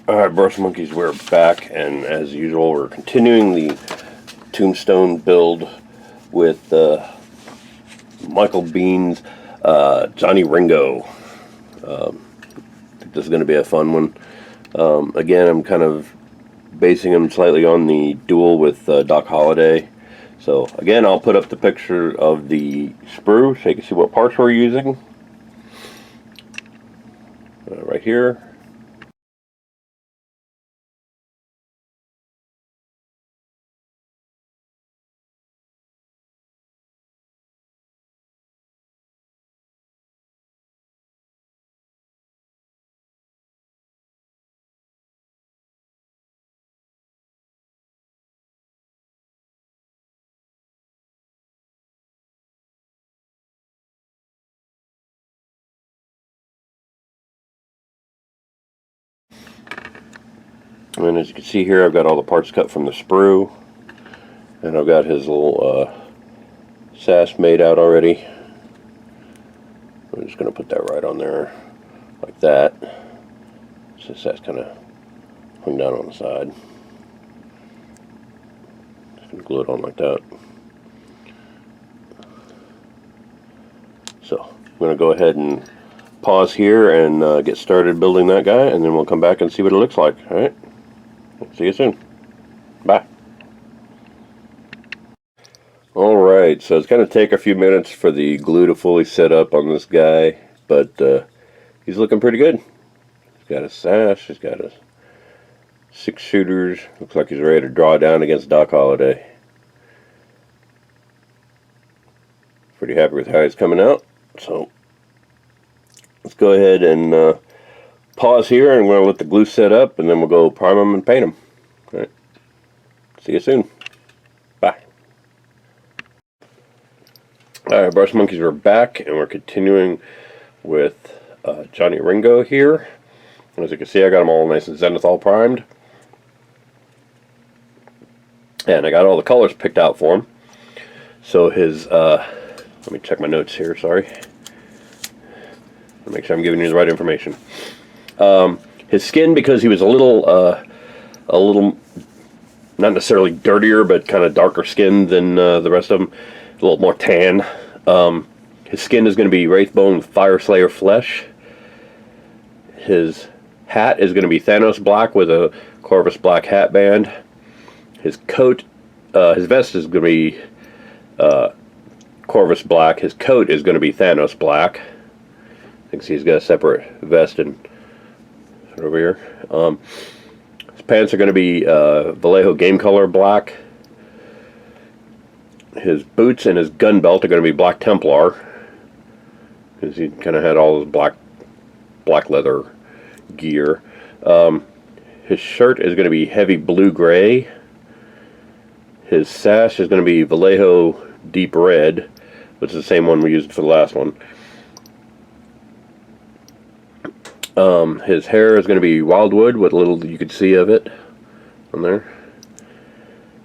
Alright, Brush Monkeys, we're back, and as usual, we're continuing the tombstone build with Michael Bean's Johnny Ringo. I think this is going to be a fun one. Again, I'm kind of basing him slightly on the duel with Doc Holliday. So, again, I'll put up the picture of the sprue so you can see what parts we're using. Right here. And as you can see here, I've got all the parts cut from the sprue, and I've got his little sash made out already. I'm just going to put that right on there, like that, since that's kind of hung down on the side. Just going to glue it on like that. So, I'm going to go ahead and pause here and get started building that guy, and then we'll come back and see what it looks like. Alright? See you soon. Bye. Alright, so it's going to take a few minutes for the glue to fully set up on this guy, but he's looking pretty good. He's got a sash, he's got a 6 shooters, looks like he's ready to draw down against Doc Holliday. Pretty happy with how he's coming out, so let's go ahead and pause here, and we're going to let the glue set up, and then we'll go prime them and paint them. All right. See you soon. Bye. Alright, Brush Monkeys, we're back, and we're continuing with Johnny Ringo here. And as you can see, I got them all nice and zenithal primed. And I got all the colors picked out for him. So his, let me check my notes here, sorry. Make sure I'm giving you the right information. His skin, because he was a little not necessarily dirtier, but kind of darker skinned than the rest of them, a little more tan. His skin is going to be Wraithbone Fire Slayer flesh. His hat is going to be Thanos black with a Corvus black hat band. His coat, his vest is going to be Corvus black. His coat is going to be Thanos black. You can see he's got a separate vest and over here. His pants are going to be Vallejo game color black. His boots and his gun belt are going to be Black Templar, because he kind of had all his black leather gear. His shirt is going to be heavy blue gray. His sash is going to be Vallejo deep red, which is the same one we used for the last one. His hair is going to be wildwood with a little you could see of it on there.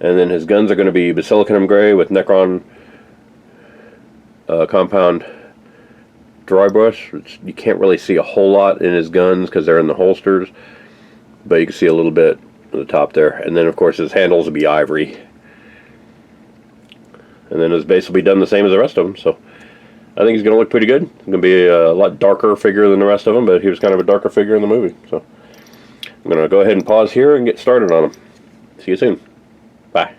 And then his guns are going to be Basilicanum Gray with Necron compound dry brush, which you can't really see a whole lot in his guns because they're in the holsters, but you can see a little bit at the top there. And then of course his handles will be ivory. And then his base will be done the same as the rest of them, so I think he's going to look pretty good. He's going to be a lot darker figure than the rest of them, but he was kind of a darker figure in the movie. So I'm going to go ahead and pause here and get started on him. See you soon. Bye.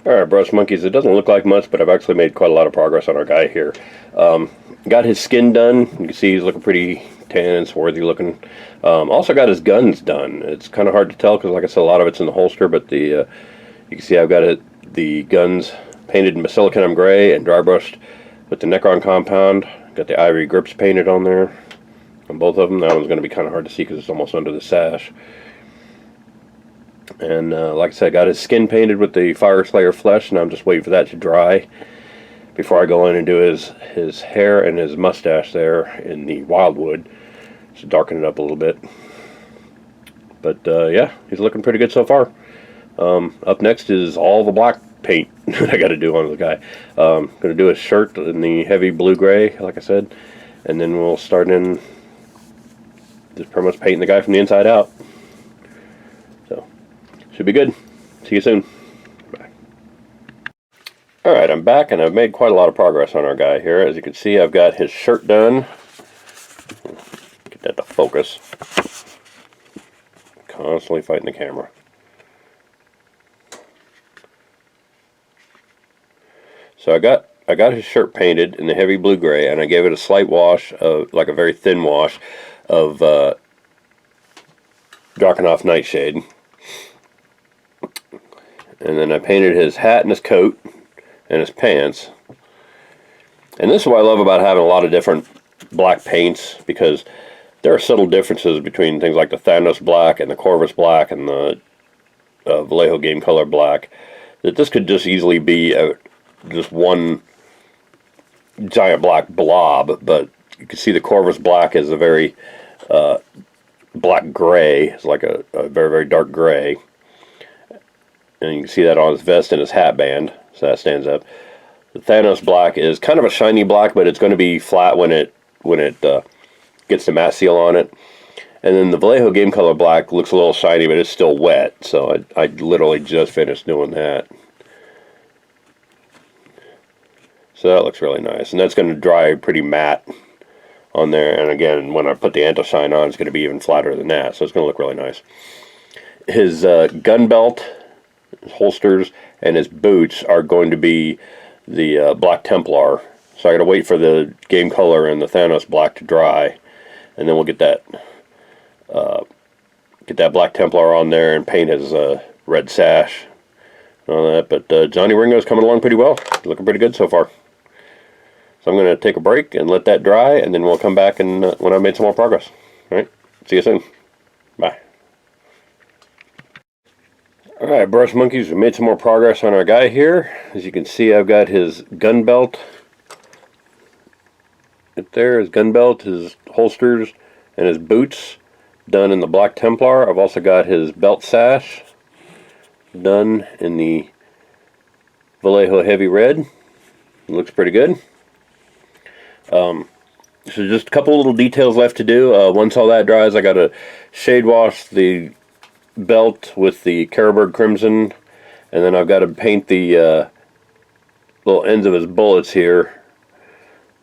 Alright, Brush Monkeys, it doesn't look like much, but I've actually made quite a lot of progress on our guy here. Got his skin done. You can see he's looking pretty tan and swarthy looking. Also got his guns done. It's kind of hard to tell because, like I said, a lot of it's in the holster, but you can see I've got the guns painted in Basilicanum Gray and dry brushed with the Necron compound. Got the ivory grips painted on there on both of them. That one's going to be kind of hard to see because it's almost under the sash. And like I said, I got his skin painted with the Fire Slayer flesh, and I'm just waiting for that to dry before I go in and do his hair and his mustache there in the wildwood. Just darken it up a little bit. But yeah, he's looking pretty good so far. Up next is all the black paint that I got to do on the guy. Going to do his shirt in the heavy blue-gray, like I said, and then we'll start in Just pretty much painting the guy from the inside out. So, should be good. See you soon. Bye. Alright, I'm back and I've made quite a lot of progress on our guy here. As you can see, I've got his shirt done. Get that to focus. Constantly fighting the camera. So I got his shirt painted in the heavy blue-gray, and I gave it a slight wash, like a very thin wash, of Drakenhof Nightshade. And then I painted his hat and his coat and his pants. And this is what I love about having a lot of different black paints, because there are subtle differences between things like the Thanos black and the Corvus black and the Vallejo Game Color black, that this could just easily be just one giant black blob. But you can see the Corvus black is a very black gray. It's like a very, very dark gray. And you can see that on his vest and his hat band, so that stands up. The Thanos black is kind of a shiny black, but it's going to be flat when it gets the matte seal on it. And then the Vallejo Game Color black looks a little shiny, but it's still wet. So I literally just finished doing that. So that looks really nice. And that's going to dry pretty matte on there. And again, when I put the anti-shine on, it's going to be even flatter than that. So it's going to look really nice. His gun belt, his holsters, and his boots are going to be the Black Templar. So I got to wait for the Game Color and the Thanos black to dry. And then we'll get that Black Templar on there and paint his red sash and all that. But Johnny Ringo's coming along pretty well. Looking pretty good so far. So I'm going to take a break and let that dry, and then we'll come back and when I've made some more progress. Alright, see you soon. Bye. Alright, brush monkeys, we made some more progress on our guy here. As you can see, I've got his gun belt. Right there, his gun belt, his holsters, and his boots done in the Black Templar. I've also got his belt sash done in the Vallejo Heavy Red. It looks pretty good. So just a couple little details left to do. Once all that dries, I got to shade wash the belt with the Carroburg Crimson, and then I've got to paint the little ends of his bullets here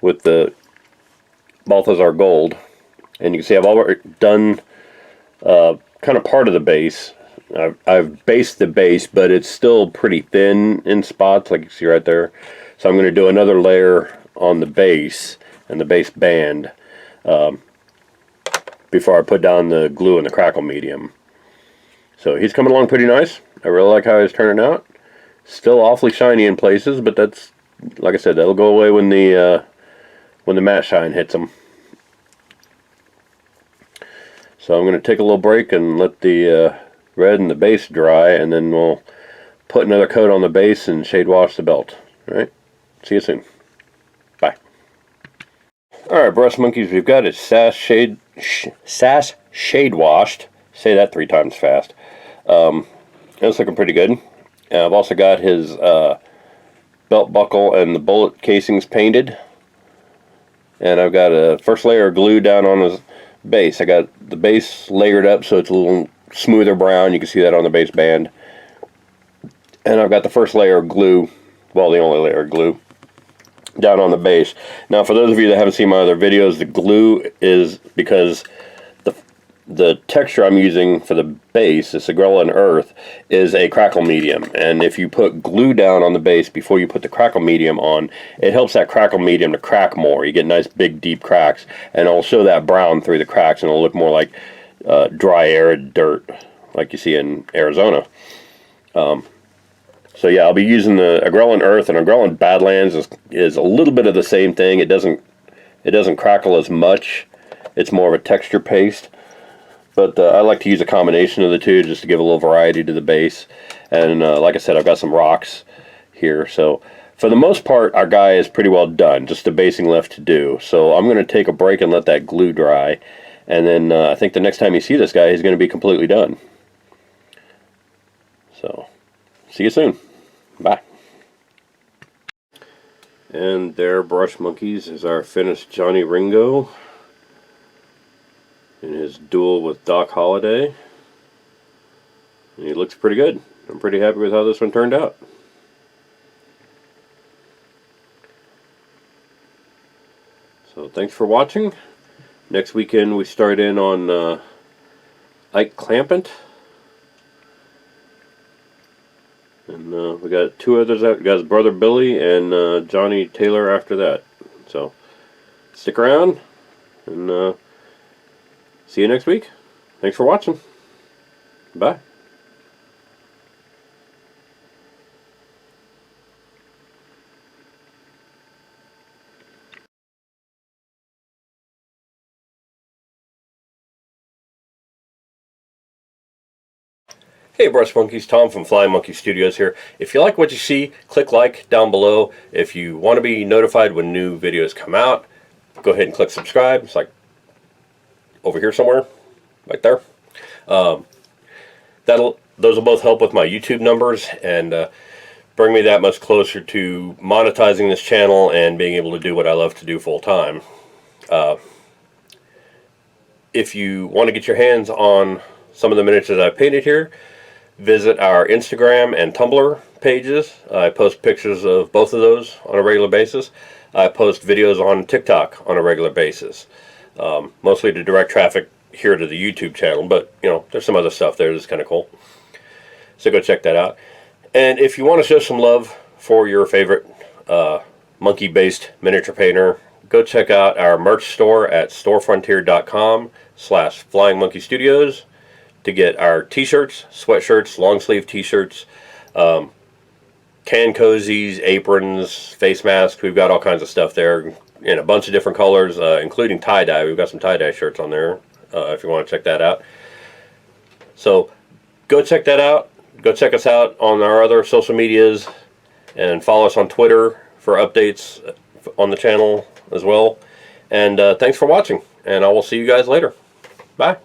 with the Balthazar Gold. And you can see I've already done kind of part of the base. I've based the base, but it's still pretty thin in spots, like you see right there. So I'm going to do another layer on the base and the base band before I put down the glue and the crackle medium. So he's coming along pretty nice. I really like how he's turning out. Still awfully shiny in places, but that's, like I said, that'll go away when the matte shine hits him. So I'm going to take a little break and let the red and the base dry, and then we'll put another coat on the base and shade wash the belt. Alright, see you soon. Bye. Alright, brush monkeys, we've got his sash shade washed. Say that 3 times fast. It's looking pretty good. And I've also got his belt buckle and the bullet casings painted. And I've got a first layer of glue down on his base. I got the base layered up so it's a little smoother brown. You can see that on the base band. And I've got the first layer of glue, well, the only layer of glue, down on the base. Now, for those of you that haven't seen my other videos, the glue is because the texture I'm using for the base, this Agrella Earth, is a crackle medium. And if you put glue down on the base before you put the crackle medium on, it helps that crackle medium to crack more. You get nice big deep cracks, and it'll show that brown through the cracks, and it'll look more like dry arid dirt like you see in Arizona. So yeah, I'll be using the Agrella Earth, and Agrella Badlands is a little bit of the same thing. It doesn't crackle as much. It's more of a texture paste. But I like to use a combination of the two just to give a little variety to the base. And like I said, I've got some rocks here. So for the most part, our guy is pretty well done. Just the basing left to do. So I'm going to take a break and let that glue dry. And then I think the next time you see this guy, he's going to be completely done. So see you soon. Bye. And there, brush monkeys, is our finished Johnny Ringo. in his duel with Doc Holliday. And he looks pretty good. I'm pretty happy with how this one turned out. So thanks for watching. Next weekend we start in on Ike Clampett. And we got two others out. We got his brother Billy and Johnny Taylor after that. So stick around and see you next week. Thanks for watching. Bye. Hey Brush Monkeys, Tom from Flying Monkey Studios here. If you like what you see, click like down below. If you want to be notified when new videos come out, go ahead and click subscribe. It's like over here somewhere, right there. Those will both help with my YouTube numbers and bring me that much closer to monetizing this channel and being able to do what I love to do full time. If you want to get your hands on some of the miniatures I painted here, visit our Instagram and Tumblr pages. I post pictures of both of those on a regular basis. I post videos on TikTok on a regular basis, mostly to direct traffic here to the YouTube channel, but you know, there's some other stuff there that's kind of cool. So go check that out. And if you want to show some love for your favorite monkey-based miniature painter, go check out our merch store at storefrontier.com/flyingmonkeystudios to get our t-shirts, sweatshirts, long sleeve t-shirts, can cozies, aprons, face masks. We've got all kinds of stuff there in a bunch of different colors, including tie-dye. We've got some tie-dye shirts on there if you want to check that out. So go check that out. Go check us out on our other social medias and follow us on Twitter for updates on the channel as well. And thanks for watching, and I will see you guys later. Bye.